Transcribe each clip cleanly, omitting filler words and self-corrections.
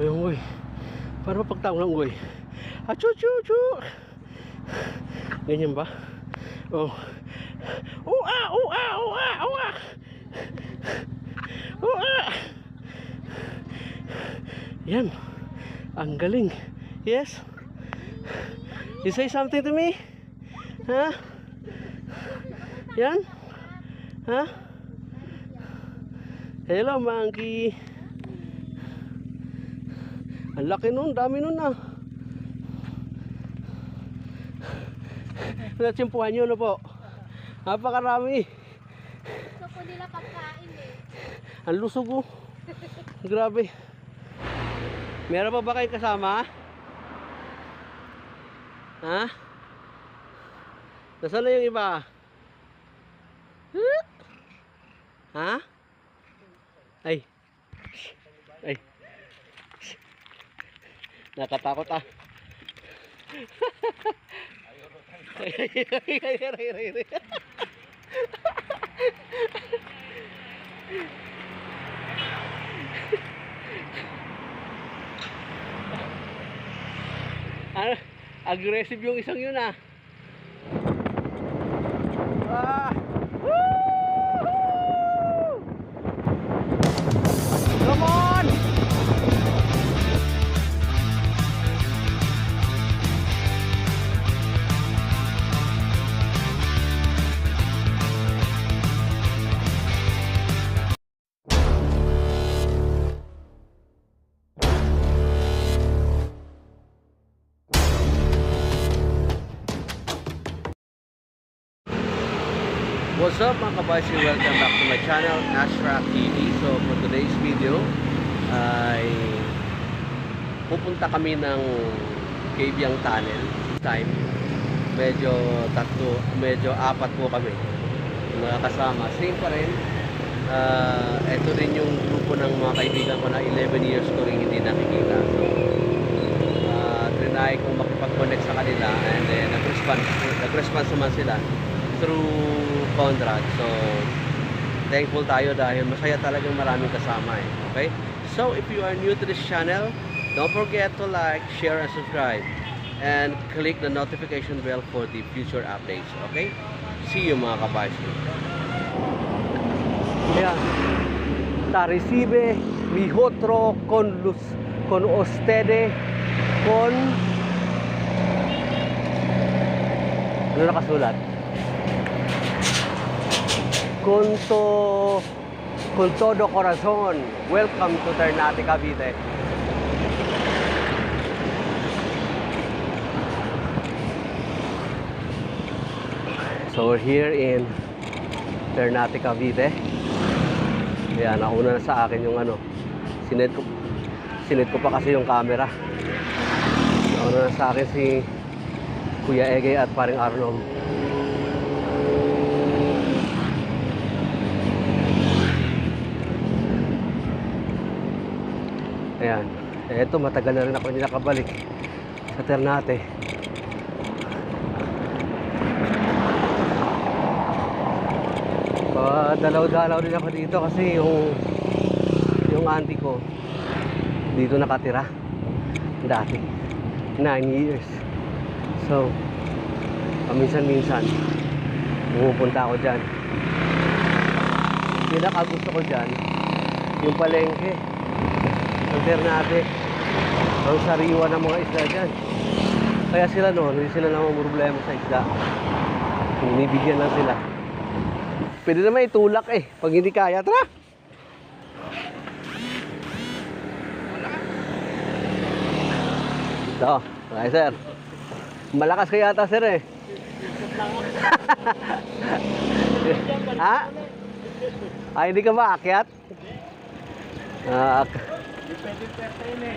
Ayun, uy. Para mapagtawag ng uy. Achu, chu, chu. Ganyan ba? Oh. Ua, ua, ua, ua. Ua. Yan. Ang galing. Yes. You say something to me? Ha? Yan? Ha? Hello, monkey. Ang laki nun, dami nun ah. Natsimpuhan nyo na po. Napakarami. Gusto po nila pagkain eh. Ang lusog oh. Grabe. Meron pa ba kayong kasama? Ha? Nasaan na yung iba? Ha? Ay. Ay. Nakatakot ah. Ano? Aggressive yung isang yun ah. Ah! Woo! Come on! What's up mga kabashi? Welcome back to my channel, Ashraf TV. So for today's video ay pupunta kami ng Cabiang Tunnel. This time medyo apat po kami mga kasama. Same pa rin. Ito din yung grupo ng mga kaibigan ko na 11 years ko rin hindi nakikita. So trinay kong makipag-connect sa kanila and then nag-response naman sila through Conrad. So thankful tayo dahil masaya talagang maraming kasama eh. Okay? So if you are new to this channel, don't forget to like, share and subscribe and click the notification bell for the future updates. Okay? See you mga kabashi. Yeah. Ta recibe mi otro con ustedes con ano nakasulat? Con todo corazon. Welcome to Ternate, Cavite. So we're here in Ternate, Cavite. Ayan, nauna na sa akin yung ano. Sinet ko pa kasi yung camera. Nauna na sa akin si Kuya Ege at paring Arnold. Ayan. Eto, matagal na rin ako hindi nakabalik sa Ternate. Dalaw-dalaw din ako dito kasi yung auntie ko dito nakatira dati 9 years. So paminsan-minsan pumupunta ako dyan. Pinakagusto ko dyan yung palengke ng Ternate, ang sariwa ng mga isda dyan. Kaya sila noon hindi sila namang problema sa isda, binibigyan lang sila. Pwede naman itulak eh pag hindi kaya. Tara! Ito, okay sir. Malakas kaya ata sir eh. Ha? Ay, hindi ka maakyat?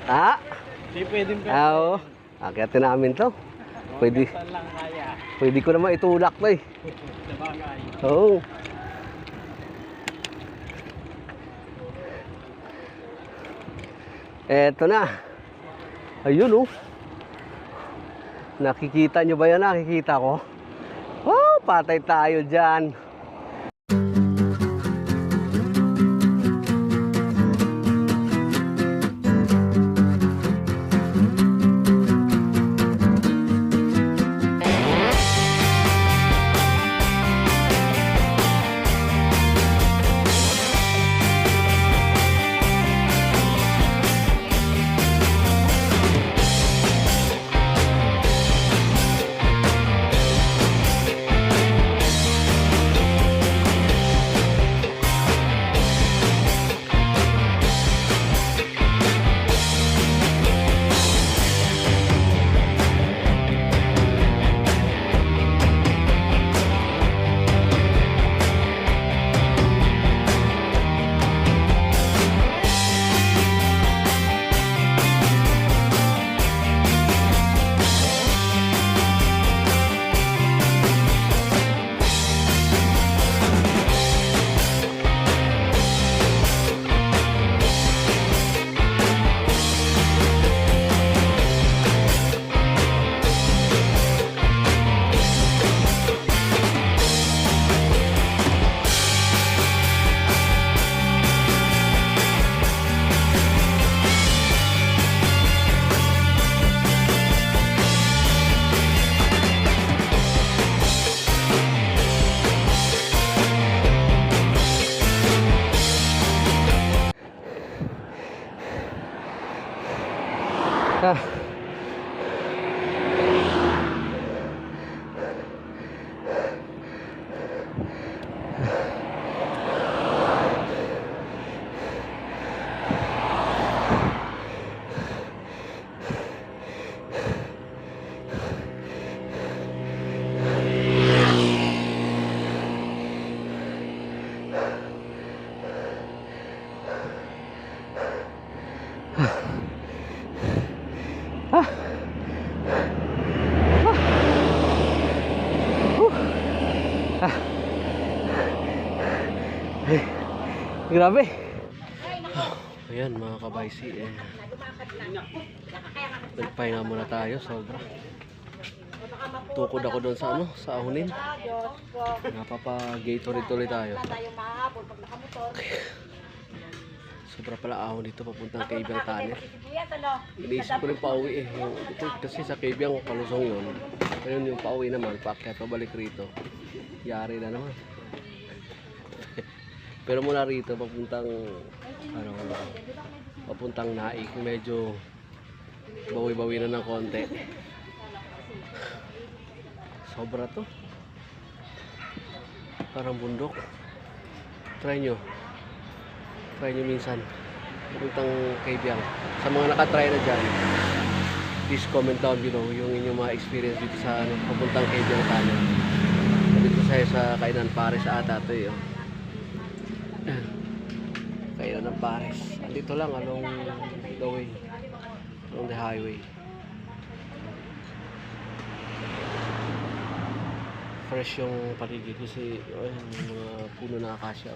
Ha? Hindi pwedeng Oo. Akyatin namin to. Pwede ko naman itulak to eh. Oo. Eto na. Ayun oh. Nakikita nyo ba yan? Nakikita ko? Oh, patay tayo dyan. Ah. Grabe. Ayan mga kabaysi, nagpahinga muna tayo, sobra. Tukod ako doon sa ano, sa ahunin. Napapa-Gatorade tuloy tayo. Sobra pala ahon dito papuntang Cabiang Tunnel. Iniisip ko rin pauwi eh. Ito, kasi sa Cabiang palusong yun. Ngayon yung pauwi naman, paakyat pabalik rito. Yari na naman. Pero mula rito papuntang ano, papuntang Naik, medyo bawi-bawi na ng konti. Sobra to. Parang bundok. Try nyo minsan papuntang Cabiang. Sa mga nakatry na dyan, please comment down below yung inyong mga experience dito sa ano, papuntang Cabiang Tunnel. Dito sa Kainan Pares ata ito eh. Kainan ng Pares. Dito lang along the way, along the highway. Fresh yung paligid kasi yung mga puno na akasya.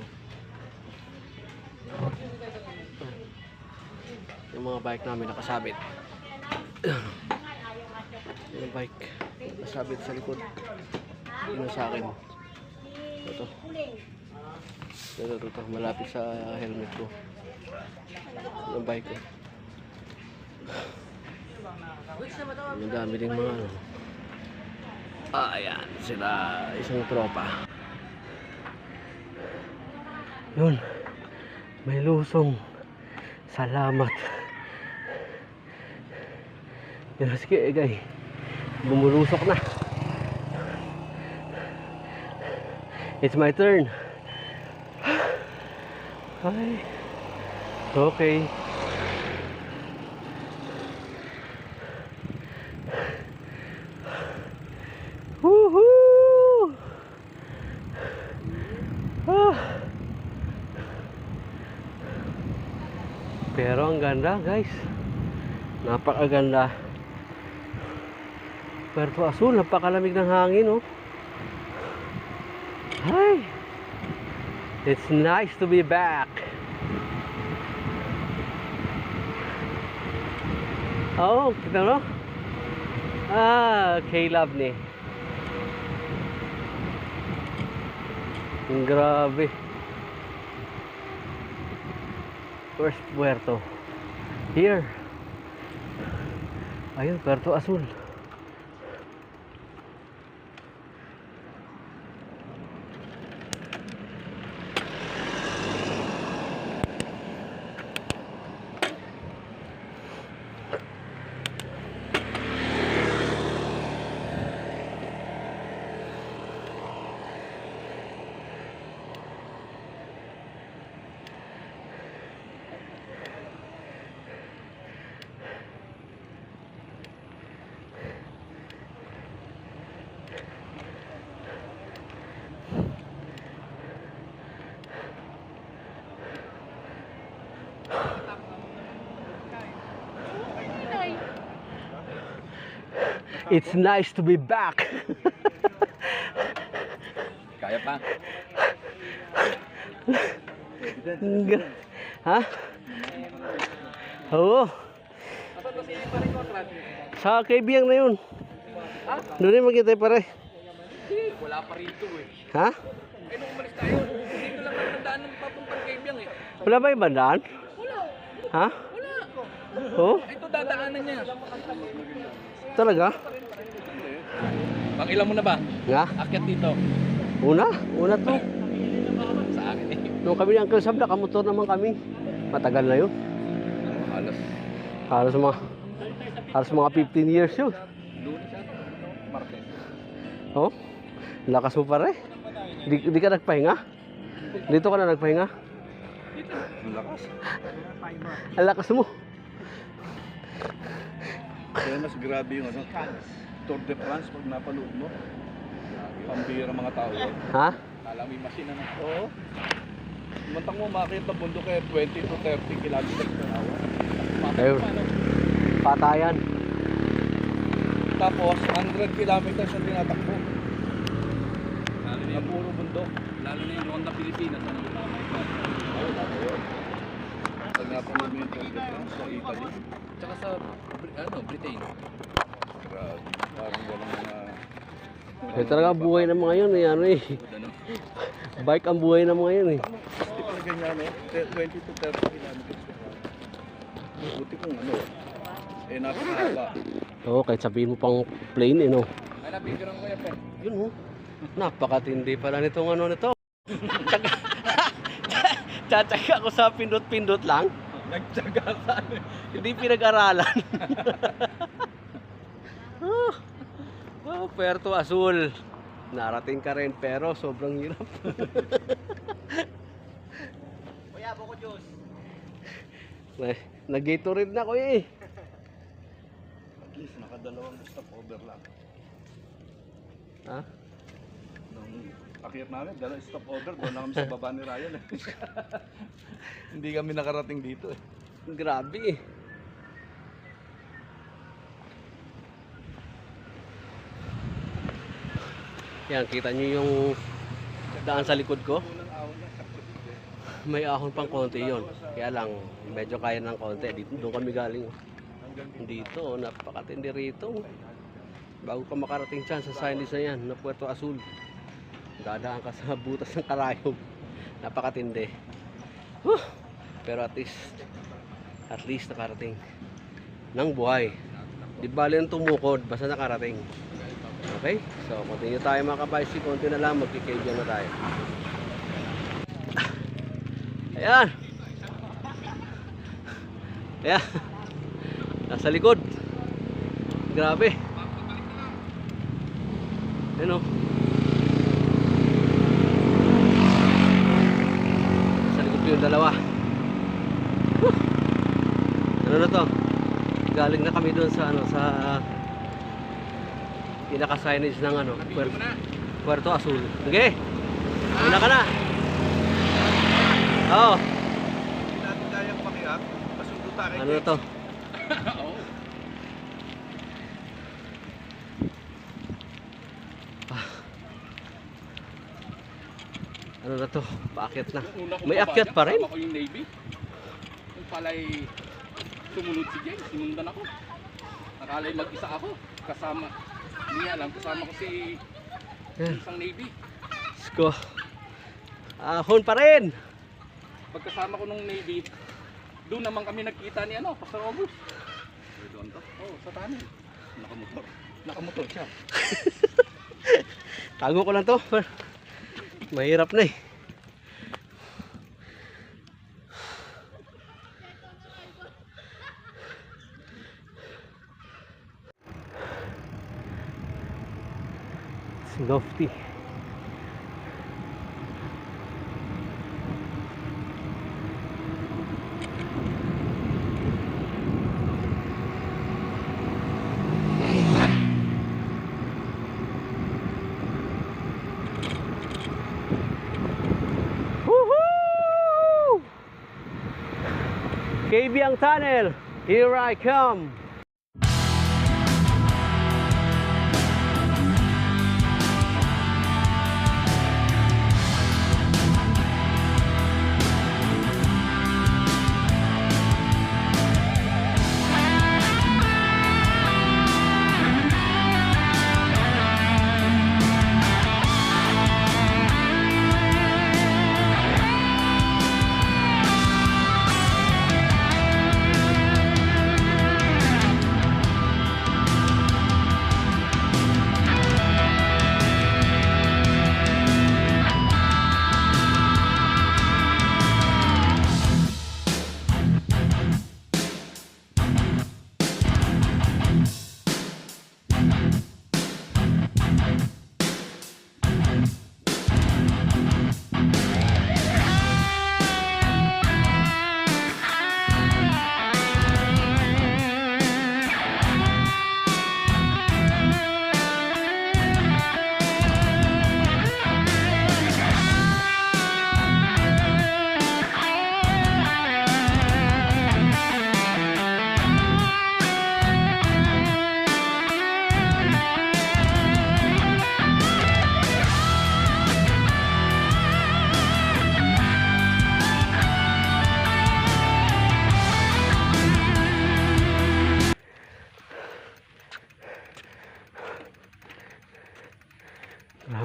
Yung mga bike namin nakasabit. Yung bike nakasabit sa likod. Yun sa akin. Ito. Ito, malapit sa helmet ko. Yung bike ko. Ang dami ding mga ano. Ayan, sila isang tropa. Yun. May lusong. Salamat. Yun, sige, guys. Bumulusok na. It's my turn. Hi. Okay. Woohoo! Ah. Pero ang ganda, guys. Napakaganda. Puerto Azul, napakalamig ng hangin, oh. Hi. It's nice to be back. Oh, kita mo? Ah, K-Love ni. Grabe. Where's Puerto? Here. Ayun, Puerto Azul. It's nice to be back. Kaya pa. Ha? Oo. Sa Cabiang na yun. Ha? Doon rin magkita pare. Wala pa rito eh. Ha? Eh nung umalis tayo, dito lang naman ang daan ng papuntang Cabiang eh. Wala ba yung bandaan? Wala. Ha? Wala. Oo? Ito dadaanan niya. Talaga? Pang ilan mo na ba? Nga? Akyat dito. Una to. Sa akin eh. Nung kami ni Uncle Sam, nakamotor naman kami. Matagal na yun. Halos. Halos mga Halos mga 15 years yun. Lunes yata. Martes. Oh, lakas mo pare. Di ka nagpahinga? Dito ka na nagpahinga? Dito. Ang lakas. Ang lakas mo. Kaya mas grabe yung ano. Tour de France pag napanood mo. Pambira mga tao. Ha? Kala mo yung machine na. Oo. Mantang mo makakit na bundok kaya 20 to 30 kilometers per hour. Ayun. Patayan. Tapos 100 kilometers ang tinatakbo. Na puro bundok. Lalo na yung Ronda Pilipinas. Ano yung mga Ayun, ako yun. Pag napanood mo yung Tour de France sa Italy. Tsaka sa Britain. Grabe. Parang walang mga... Eh talaga ang buhay ng mga yun eh. Ano eh. Ano? Bike ang buhay ng mga yun eh. Hindi pala ganyan eh. 20 to 30 kilometers per hour. Buti kung ano. Eh napakahaba. Oo, kahit sabihin mo pang plane eh no. Ay, napicturean ko yan, Pen. Yun mo. Napakatindi pala nitong ano nito. Tsatsaga ako sa pindot-pindot lang. Nagtsaga ka. Hindi pinag-aralan. Puerto Azul. Narating ka rin pero sobrang hirap. Kuya, buko juice. Nag-Gatorade na ko eh. At least nakadalawang stopover lang. Ha? Nung akyat namin, dalawang stopover. Doon na kami sa baba ni Ryan eh. Hindi kami nakarating dito eh. Grabe eh. Yan, kita nyo yung daan sa likod ko. Unang awon niya, sakto dito eh. May ahon pang konti yon. Kaya lang, medyo kaya ng konti. Dito, doon kami galing. Dito, napakatindi rito. Bago ka makarating dyan sa signage na yan, na Puerto Azul. Dadaan ka sa butas ng karayom. Napakatindi. Pero at least nakarating ng buhay. Di bali ang tumukod, basta nakarating. Okay? So, continue tayo mga kabaysi. Konti na lang, magkikadyan na tayo. Ayan. Ayan. Nasa likod. Grabe. Ayan o. Nasa likod ko yung dalawa. Ano na to? Galing na kami doon sa ano, sa pinaka-signage ng ano, Puerto Azul. Okay? Una ka na. Oo. Hindi natin kayang pakiak. Pasundo tayo. Ano na to? Ano na to? Paakyat na. May akyat pa rin? Kasama ko yung Navy. Yung pala'y sumunod si James. Sinundan ako. Nakala'y mag-isa ako. Kasama. Hindi alam. Kasama ko si isang Navy. Sko. Ahon pa rin. Pagkasama ko nung Navy, doon naman kami nagkita ni ano, Pastor August. Doon to? Oo, sa tunnel. Nakamotor. Nakamotor siya. Tago ko lang to. Mahirap na eh. It's lofty. Woohoo! Kabyang Tunnel, here I come.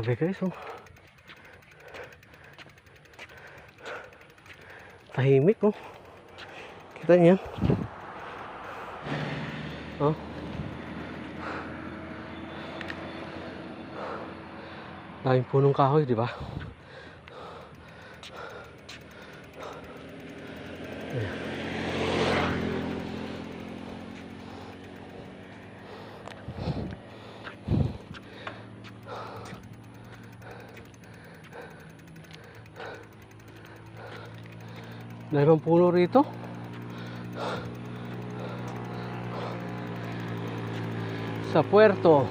Grabe guys, oh. Tahimik, oh. Kita niyo yan? Oh. Daming punong kahoy, di ba? Dahil ang puno rito. Sa puerto.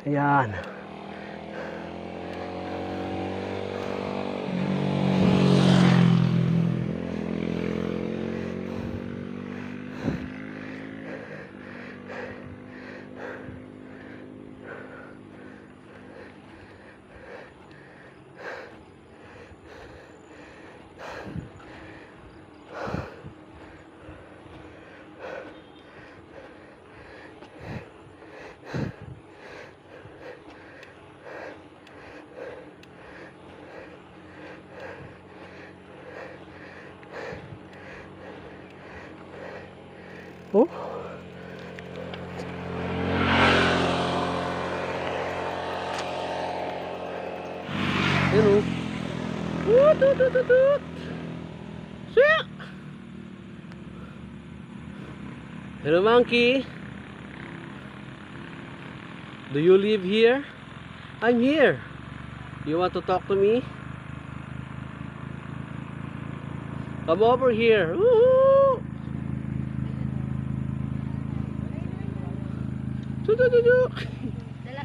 Ayan. Oh. Ayan o. Siya! Hello monkey. Do you live here? I'm here. You want to talk to me? Come over here. Woohoo!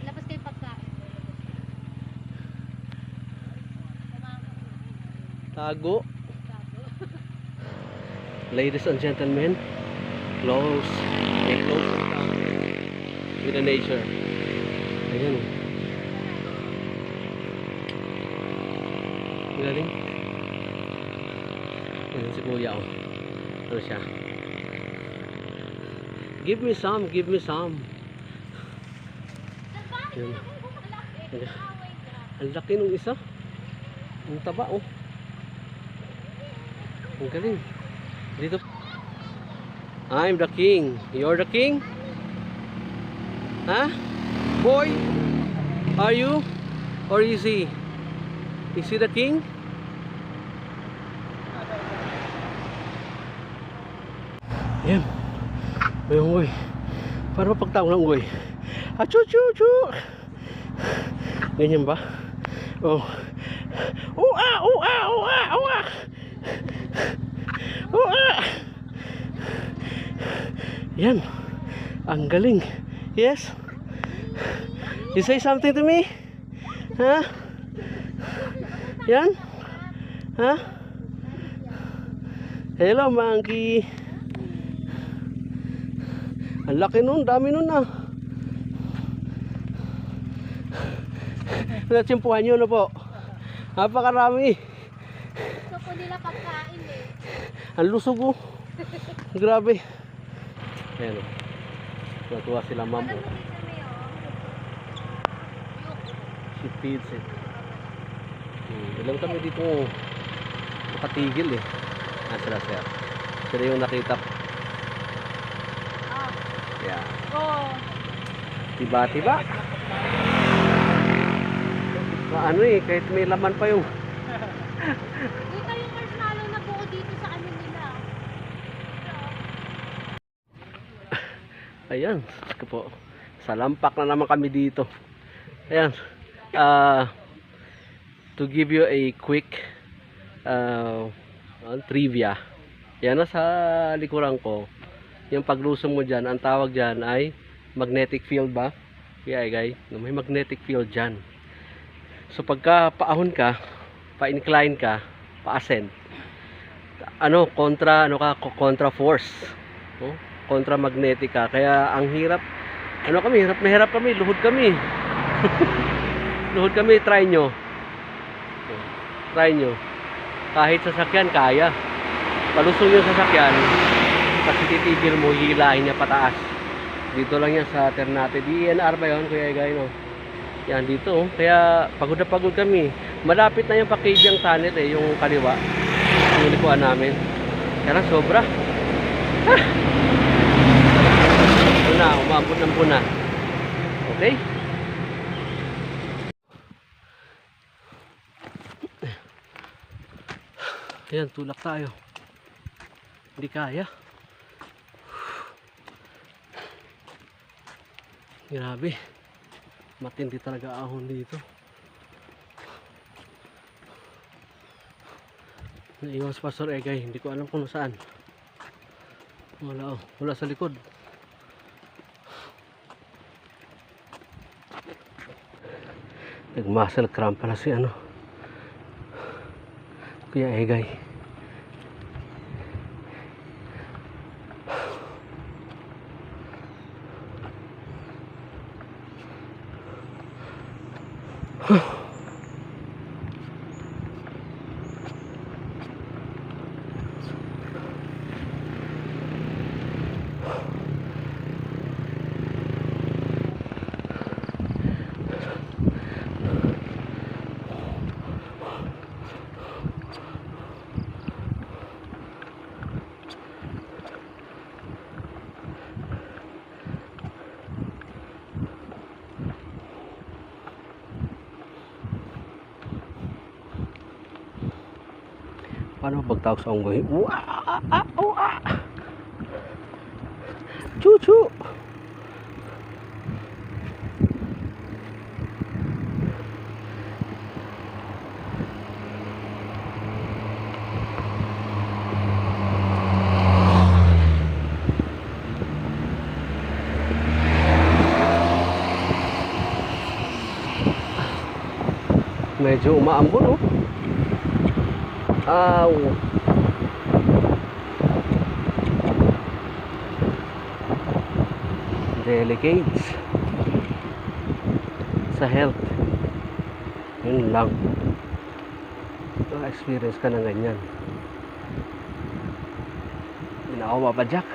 Labas kayo pagkain. Tago. Ladies and gentlemen, close. Stay close with the nature. Ayan o. Galing. Ayan si kuya o. Ano siya? Give me some, give me some. Ayan. Ang laki nung isa. Ang taba oh. Ang galing. Dito. I'm the king. You're the king? Huh? Boy? Are you? Or is he? Is he the king? Ayan. May ungoy. Para mapagtao ng ungoy. Achu-chu-chu. Ganyan ba? Oh. Ua! Ua! Ua! Ua! Ua! Yan. Ang galing. Yes? You say something to me? Huh? Yan? Huh? Hello monkey. Ang laki nun. Dami nun ah. Natsimpuhan nyo na po. Napakarami. Gusto po nila pagkain eh. Ang lusog oh. Grabe. Ayan o. Natuwa sila ma'am oh. She feeds it. Ilang kami dito makatigil eh. Sila sir. Sila yung nakita. Yeah. Oh. Tiba-tiba. Ano eh, kahit may laman pa yung Dito yung marshmallow na buo dito sa ano nila. ayan, po. Sa lampak na naman kami dito. Ayan. To give you a quick trivia. Yan na sa likuran ko. Yung paglusong mo dyan, ang tawag dyan ay magnetic field ba? Yeah, guys. May magnetic field dyan. So pagka paahon ka, pa-incline ka, pa-ascend, kontra force, no? Kontra magnetic ka. Kaya ang hirap Ano kami, hirap na hirap kami, luhod kami. Luhod kami, try nyo. Try nyo. Kahit sasakyan, kaya. Palusong yung sasakyan, kasi titigil mo, hilahin niya pataas. Dito lang yan sa Ternate. DNR ba yun, Kuya Egay, no? Yan, dito. Oh. Kaya, pagod na pagod kami. Malapit na yung Pakibyang Tunnel, eh, yung kaliwa. Yung likuan namin. Kaya lang, sobra. Puna, umabot ng puna. Okay? Ayan, tulak tayo. Hindi kaya. Grabe. Matindi talaga ahon dito. Naiwan sa Pastor Egay. Hindi ko alam kung nasaan. Wala, oh. Wala sa likod. Nag-muscle cramp pala si ano, Kuya Egay. Paano pagtawag sa unggoy? Chuchu! Medyo umaambon, oh. Aw. Delegates sa health. Yun lang. Experience ka ng ganyan. Hindi na ako mapadyak.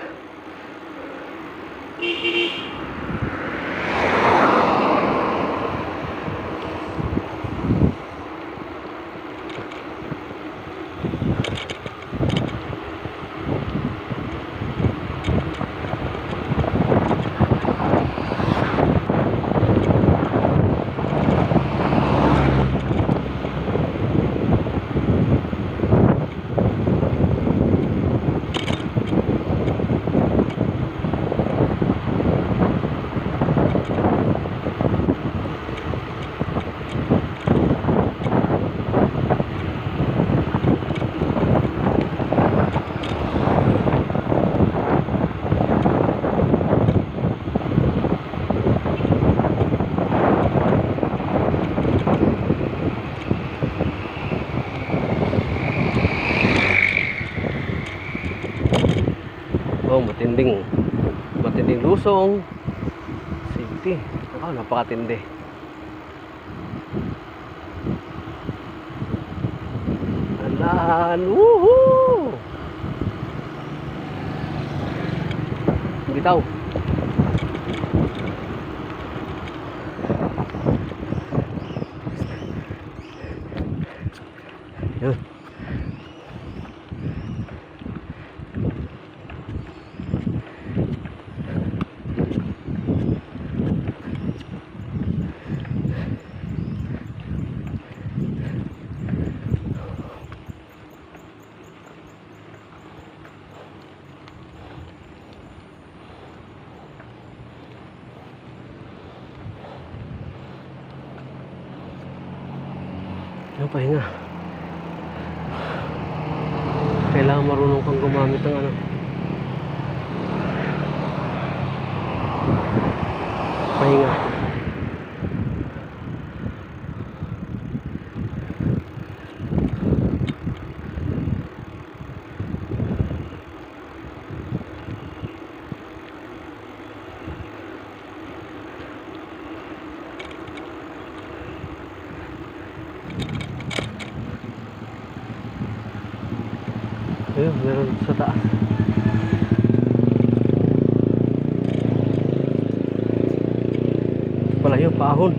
Oh, matinding lusong. Safety. Oh, napakatindi. Alan, woohoo! Bitaw. Yun. Yung pahinga. Kailangan marunong kang gumamit ng ano. Pahinga. Ayun, meron sa taas. Pala yun, paahon.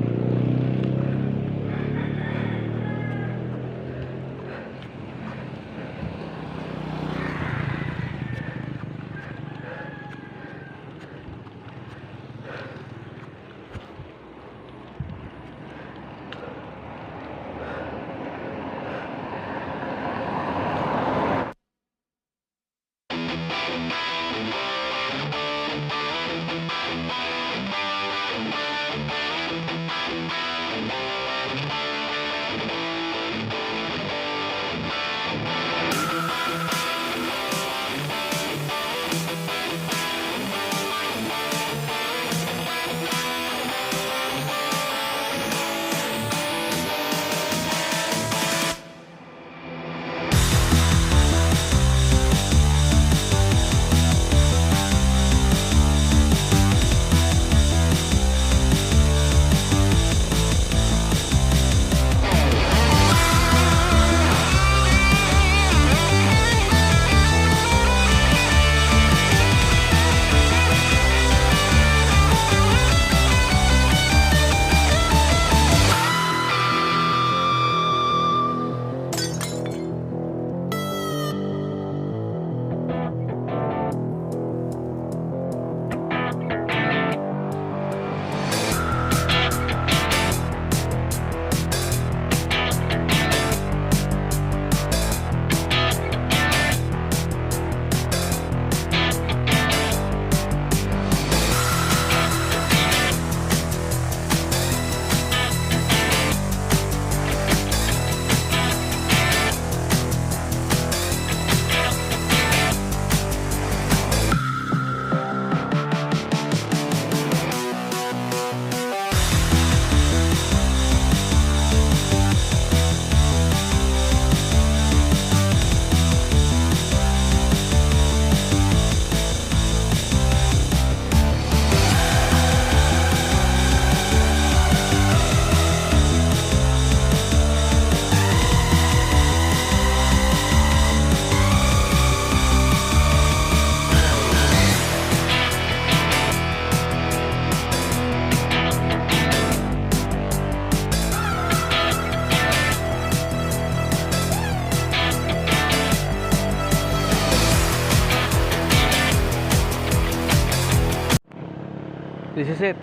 This is it.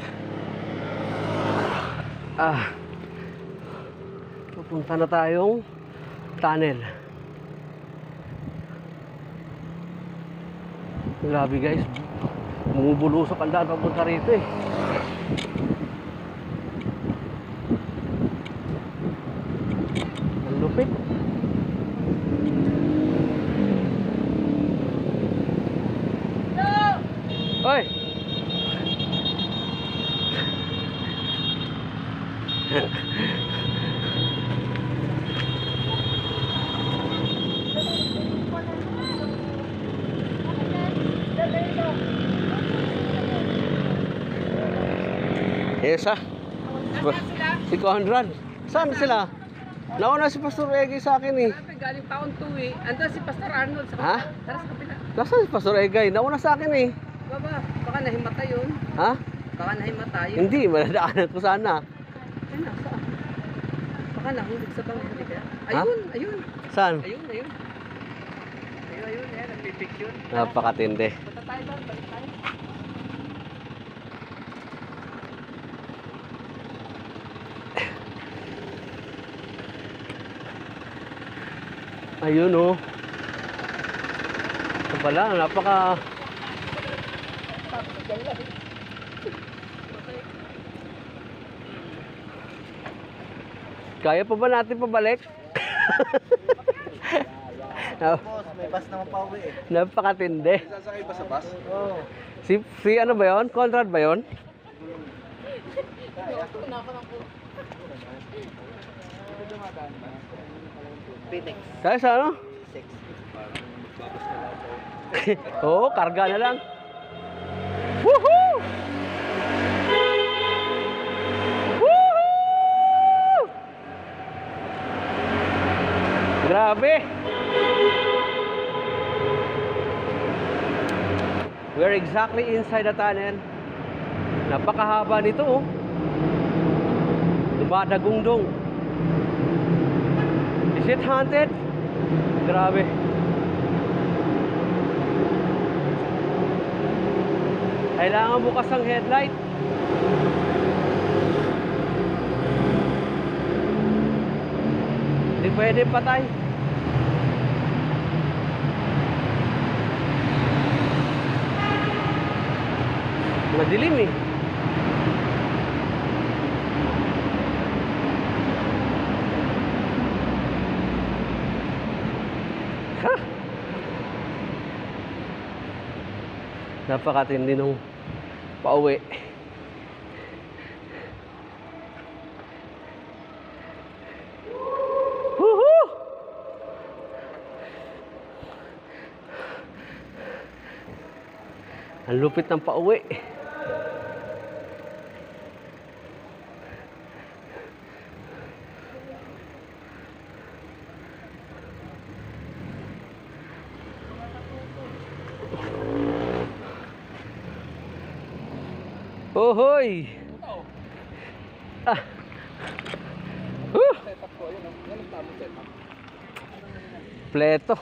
Pupunta na tayong tunnel. Grabe guys, bumubulusok ang daan papunta rito eh. Ang lupit. Hoy! Esa. Si Conrad. Saan sila? Nauna si Pastor Egay sa akin eh. Galing taon to eh. Andun si Pastor Arnold sa Ha? kapila. Tara sa kapila. Nasaan si Pastor Egay? Nauna sa akin eh. Baba, baka nahimata yun. Ha? Baka nahimata yun. Hindi, maladaanan ko sana. Ay, nasa. Baka nahulog sa bangin. Hindi kaya? Ha? Ayun, ayun. Saan? Ayun, ayun. Ayun, ayun. Ayan, nagpipicture. Napakatindi. Punta tayo ba? Balik tayo. Ayun oh. Ito pala, napaka... Kaya pa ba natin pabalik? Boss, may bus naman pa uwi eh. Napakatindi. Sasakay ba sa bus? Oo. Si ano ba yun? Conrad ba yun? Kaya sa ano? Oo, karga na lang. Woohoo! Woohoo! Grabe! We're exactly inside the tunnel. Napakahaba nito oh. Dumadagundong. Is it haunted? Grabe. Kailangan bukas ang headlight. Hindi pwede patay. Madilim eh. Ha! Napakatindi nung pauwi. Woohoo! Ang lupit ng pauwi. Ohoy! Ah. Setup ko, yun. Yan ang tamang setup. Pleto.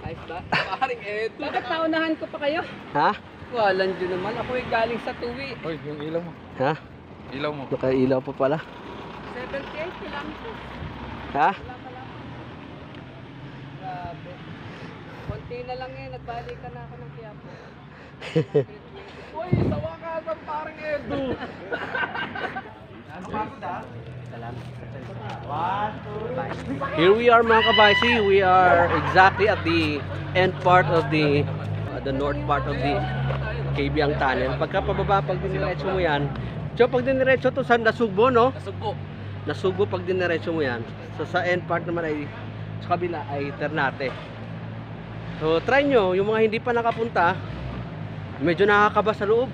Ayos na. Paring Ed. Bakit naunahan ko pa kayo? Ha? Walang dyan naman. Ako'y galing sa tuwi. Hoy, yung ilaw mo. Ha? Ilaw mo. Nakailaw pa pala. 78 kilometers. Ha? Wala ka lang. Grabe. Konti na lang eh. Nagbalik ka na ako ng Quiapo. Uy, sa wakas ang paring Edu. Here we are mga kabaysi. We are exactly at the end part of the north part of the Kabyang Tunnel. Pagka pababa, pag diniretso mo yan, so pag diniretso to sa Nasugbo, no? Nasugbo. Nasugbo pag diniretso mo yan. So sa end part naman ay sa kabila ay Ternate. So try nyo, yung mga hindi pa nakapunta, medyo nakakaba sa loob.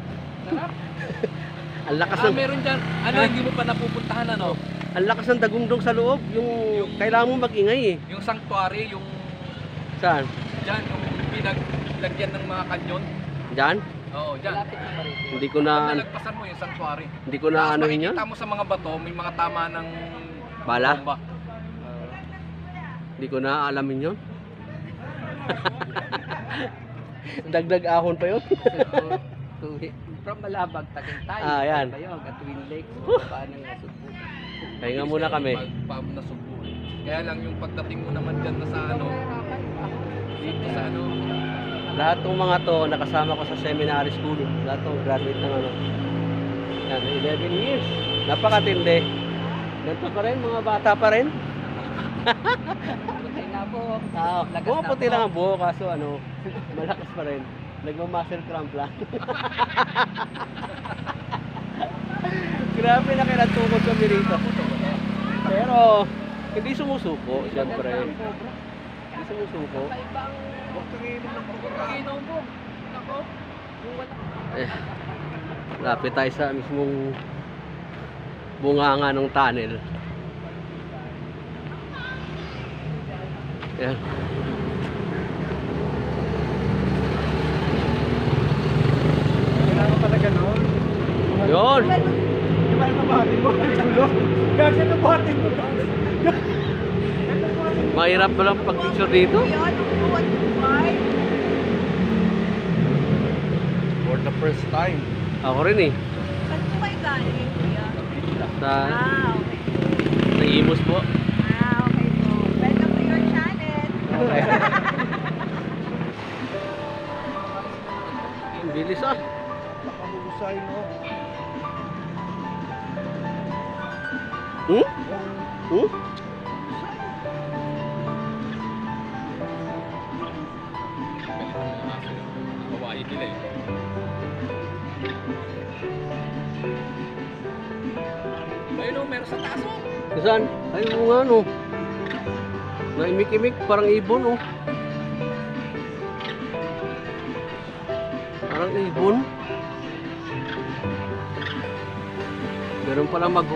Ang lakas ng Meron dyan. Ano, hindi mo pa napupuntahan, ano? ang lakas ng dagundong sa loob, yung kailangan mo mag-ingay eh. Yung sanctuary, yung Saan? dyan, yung pinaglagyan ng mga kanyon. Diyan? Oo, dyan. Hindi ko Pag na nalagpasan mo yung sanctuary. hindi ko na Tapos anuhin yun. makikita mo sa mga bato, may mga tama ng Bala? bomba. Hindi ko na alamin yun. Dagdag ahon pa yun. From Malabag, Takintay. Ah, yan. Kayo, Gatwin Lake. Paano nga Sugbo? Pahinga muna kami. Pag nasugbo. Kaya lang yung pagdating mo naman dyan na sa ano, dito sa ano, Lahat ng mga to nakasama ko sa seminary school. Lahat ng graduate ng ano. Yan, 11 years. Napakatindi. Ganito pa rin, mga bata pa rin. Puti na po. Lagas Pumaputi na po. lang ang buho kaso ano, malakas pa rin. Nagma-muscle cramp lang. Grabe na kinatukod kami rito. Pero, hindi sumusuko, siyempre. Hindi sumusuko. Pag-inom mo. Ako. Eh, lapit tayo sa mismong bunganga ng tunnel. Yan. Kailangan talaga noon. Yun! Yung mga nabahatin mo, gulo. Gagawin na bahatin mo. Mahirap ba lang pag-picture dito? For the first time. Ako rin eh. Saan po kayo galing, kuya? Sa Okay. Naimos po. Okay po. Welcome to your channel. Okay. Ang bilis ah. Nakahusay mo. Hmm? Hmm? kawaii nila eh. Ayun o, meron sa taas o. Saan? Ay, oo nga no. Naimik-imik, parang ibon oh. Parang ibon. Meron pala mag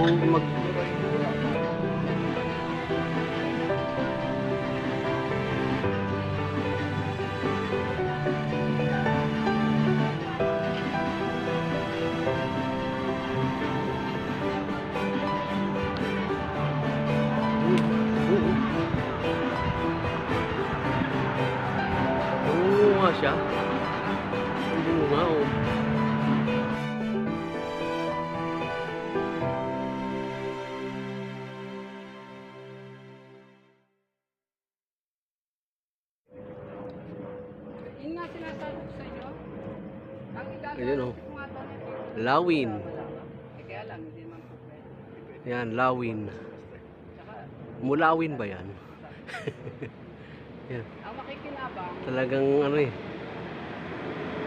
nga siya. Hindi mo nga, oh. Yun nga sinasabi ko sa inyo. Ang Ayun, oh. ko nga daw na Lawin. kaya lang, hindi man po pwede. Yan, lawin. Tsaka, Mulawin ba yan? Yan. ang makikinabang, Talagang ano eh.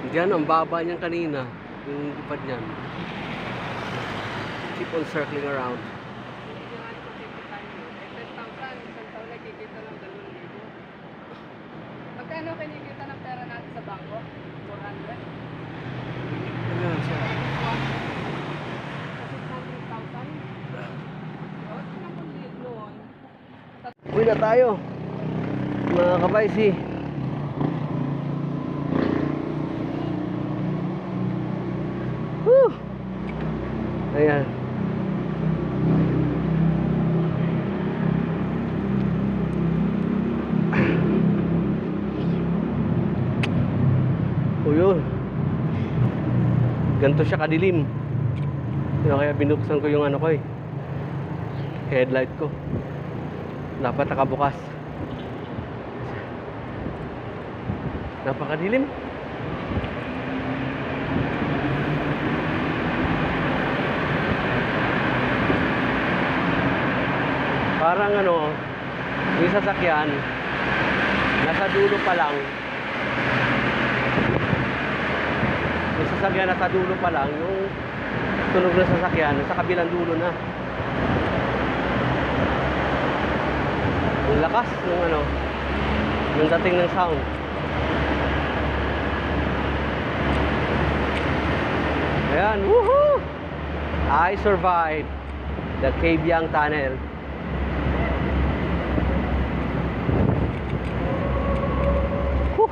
Diyan, ang baba niyan kanina. Yung lipad niyan. Keep on circling around. hindi nga ito kikita nyo. Eh, 10,000, isang taon na kikita ng 2,000. Magkano kinikita ng pera natin sa bangko? 400? Ayan siya. Kasi 100,000? O, tinapon liit noon. Uwi na tayo. Mga kabaysi. Woo! Ayan. O yun. Ganito siya kadilim. Kaya binuksan ko yung ano ko eh. Headlight ko. Dapat nakabukas. Napakadilim. Parang ano, yung sasakyan, nasa dulo pa lang. Yung sasakyan nasa dulo pa lang, yung tunog ng sasakyan, nasa kabilang dulo na. Ang lakas ng ano, ng dating ng sound. Ayan, woohoo! I survived the Kabyang Tunnel. Whew!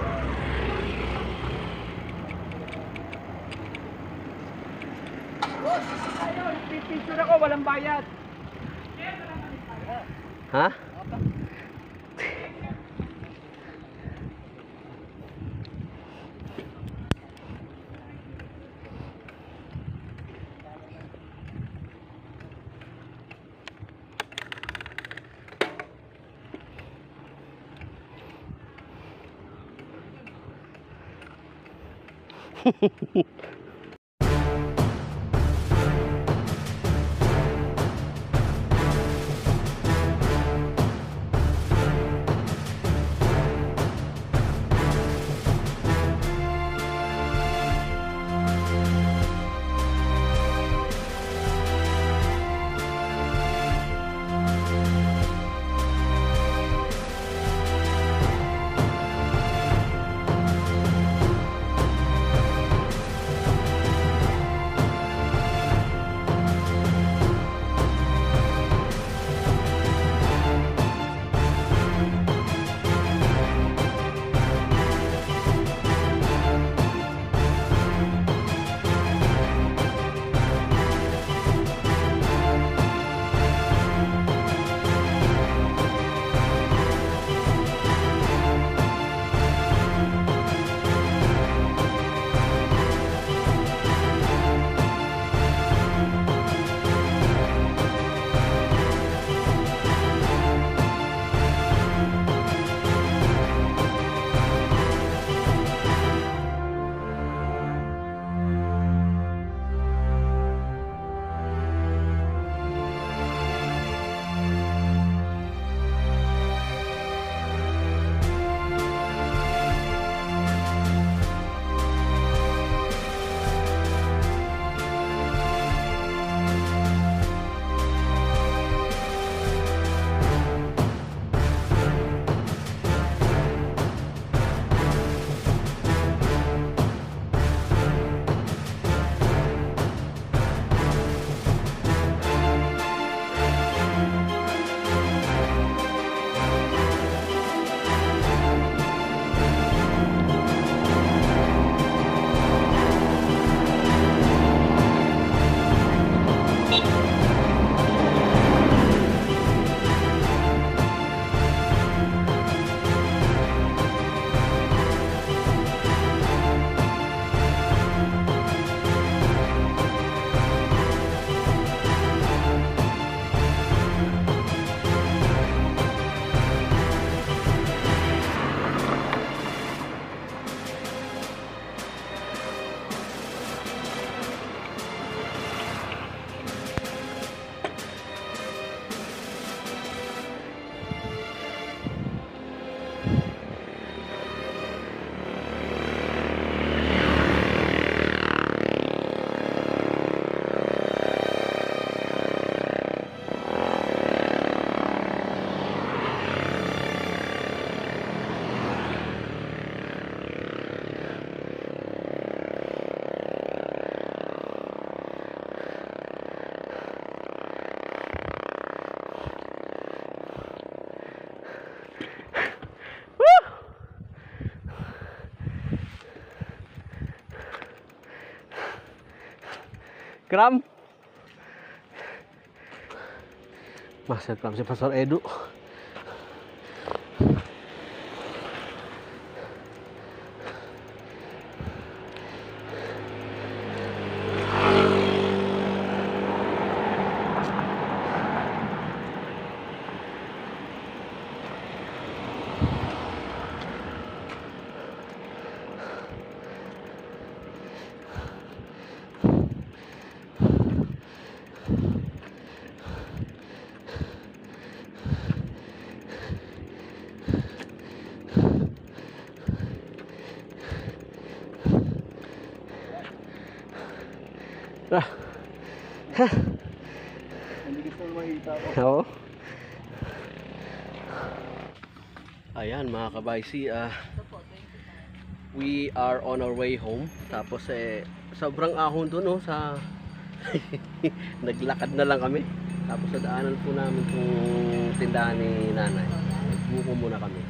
Ayun, picture ako, walang bayad. Ha? Cram. Muscle cram si Pastor Edu. Ah. Hindi gusto mo makita ko. Oo. Ayan mga kabaysi, we are on our way home. Tapos sobrang ahon doon sa naglakad na lang kami. Tapos sa daanan po namin kung tindahan ni nanay. Nagbuko muna kami.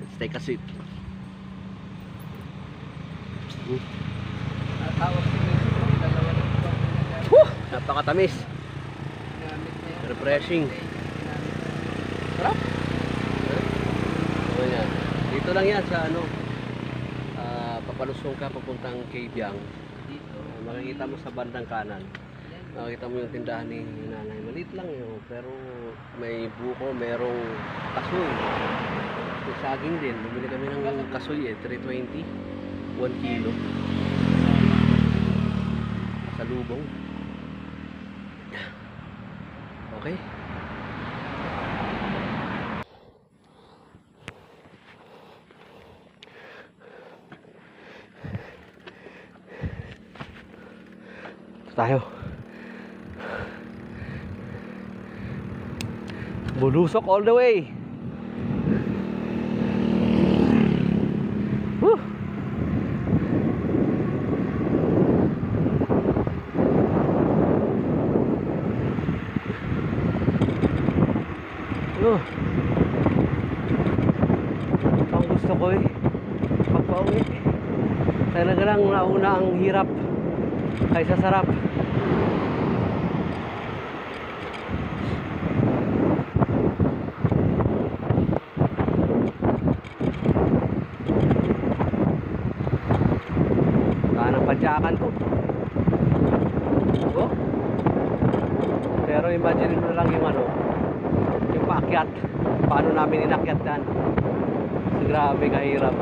Let's take a seat. Tawag si Messi, dalawa na ito. Napakatamis. Ginamit na yan. Refreshing. Sarap. So, yan. Dito lang yan sa papalusong ka papuntang Kabyang. Dito. Makikita mo sa bandang kanan. Makikita mo yung tindahan ni nanay. Maliit lang yun. Pero may buko, merong kasoy. May saging din. Bumili kami ng kasoy 320. 1 kilo. Sa lubong. Okay. Tayo. Bulusok all the way. Woo! Ang gusto ko pagpauwi. Talaga lang nauna ang hirap kaysa sarap. Kanang padyakan to. Oh. Pero imagine mo lang yung yung paakyat. Paano namin inakyat yan? Grabe kahirap.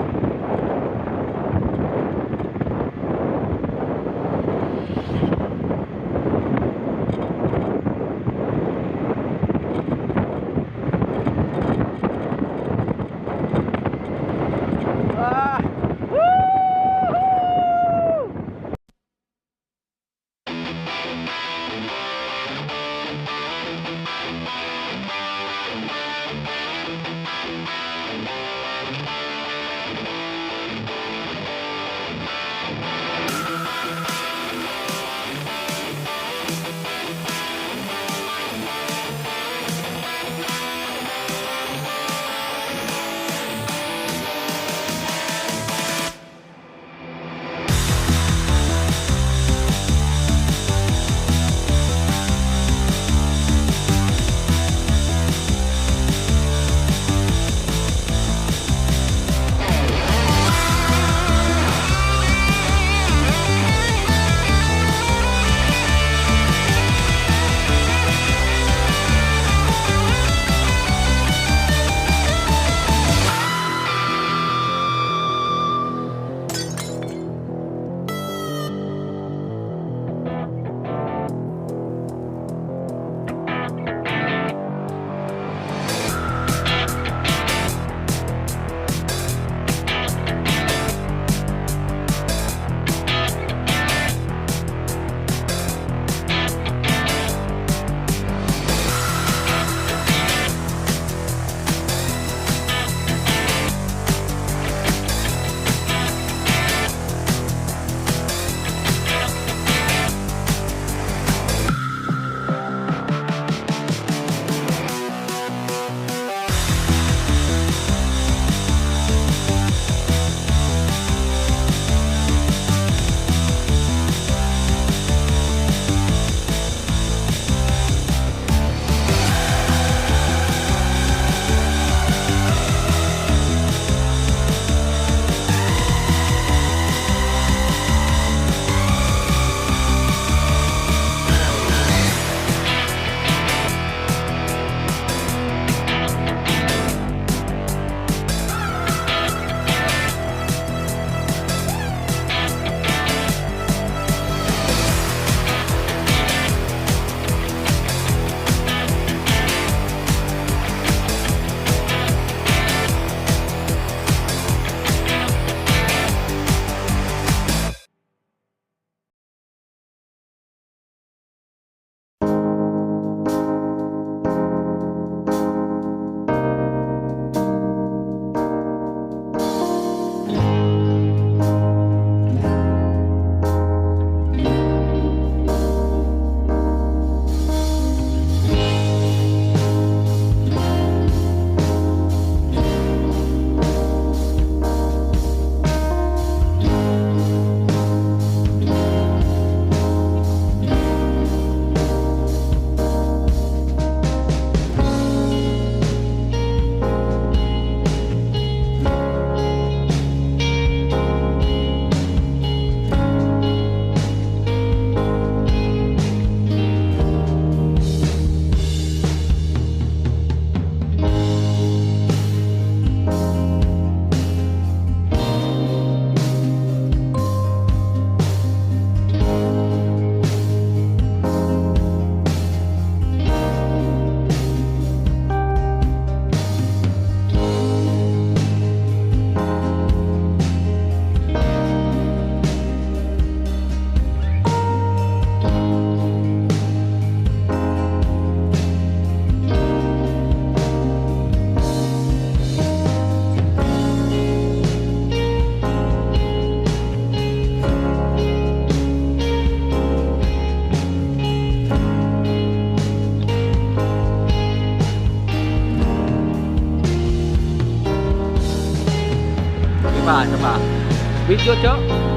Isa pa. Video, Cho.